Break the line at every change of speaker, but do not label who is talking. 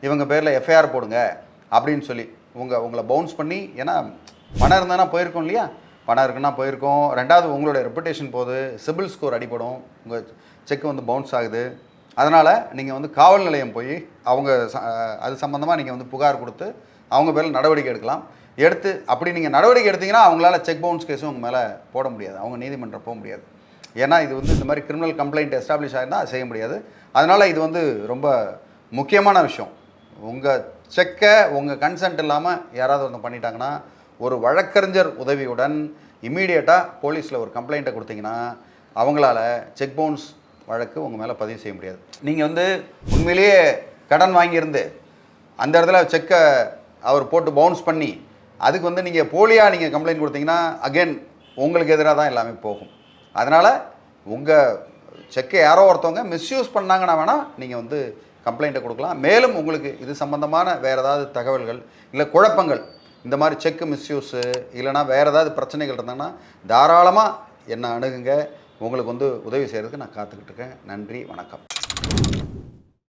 இவங்க பேரில் எஃப்ஐஆர் போடுங்க அப்படின்னு சொல்லி உங்களை பவுன்ஸ் பண்ணி, ஏன்னா பணம் இருந்தானா போயிருக்கோம் இல்லையா, பணம் இருக்குன்னா போயிருக்கோம். ரெண்டாவது உங்களோட ரெப்புடேஷன் போகுது, சிபில் ஸ்கோர் அடிப்படும், உங்கள் செக் வந்து பவுன்ஸ் ஆகுது. அதனால் நீங்கள் வந்து காவல் நிலையம் போய் அது சம்மந்தமாக நீங்கள் வந்து புகார் கொடுத்து அவங்க பேரில் நடவடிக்கை எடுக்கலாம். அப்படி நீங்கள் நடவடிக்கை எடுத்தீங்கன்னா அவங்களால செக் பவுன்ஸ் கேஸும் உங்கள் மேலே போட முடியாது, அவங்க நீதிமன்றம் போக முடியாது. ஏன்னா இது வந்து இந்த மாதிரி கிரிமினல் கம்ப்ளைண்ட் எஸ்டாப்ளிஷ் ஆகிருந்தால் அது செய்ய முடியாது. அதனால் இது வந்து ரொம்ப முக்கியமான விஷயம். உங்கள் செக்கை உங்கள் கன்சென்ட் இல்லாமல் யாராவது ஒன்று பண்ணிட்டாங்கன்னா, ஒரு வழக்கறிஞர் உதவியுடன் இம்மீடியட்டாக போலீஸில் ஒரு கம்ப்ளைண்ட்டை கொடுத்தீங்கன்னா அவங்களால செக் பவுன்ஸ் வழக்கு உங்கள் மேலே பதிவு செய்ய முடியாது. நீங்கள் வந்து உண்மையிலேயே கடன் வாங்கியிருந்து அந்த இடத்துல செக்கை அவர் போட்டு பவுன்ஸ் பண்ணி அதுக்கு வந்து நீங்கள் போலியாக நீங்கள் கம்ப்ளைண்ட் கொடுத்தீங்கன்னா அகெயின் உங்களுக்கு எதிராக தான் எல்லாமே போகும். அதனால் உங்கள் செக்கை யாரோ ஒருத்தவங்க மிஸ்யூஸ் பண்ணாங்கன்னா வேணால் நீங்கள் வந்து கம்ப்ளைண்ட்டை கொடுக்கலாம். மேலும் உங்களுக்கு இது சம்மந்தமான வேறு ஏதாவது தகவல்கள் இல்லை குழப்பங்கள், இந்த மாதிரி செக்கு மிஸ்யூஸு இல்லைனா வேறு ஏதாவது பிரச்சனைகள் இருந்தாங்கன்னா தாராளமாக என்னை அணுகுங்க. உங்களுக்கு வந்து உதவி செய்கிறதுக்கு நான் காத்துக்கிட்டு இருக்கேன். நன்றி, வணக்கம்.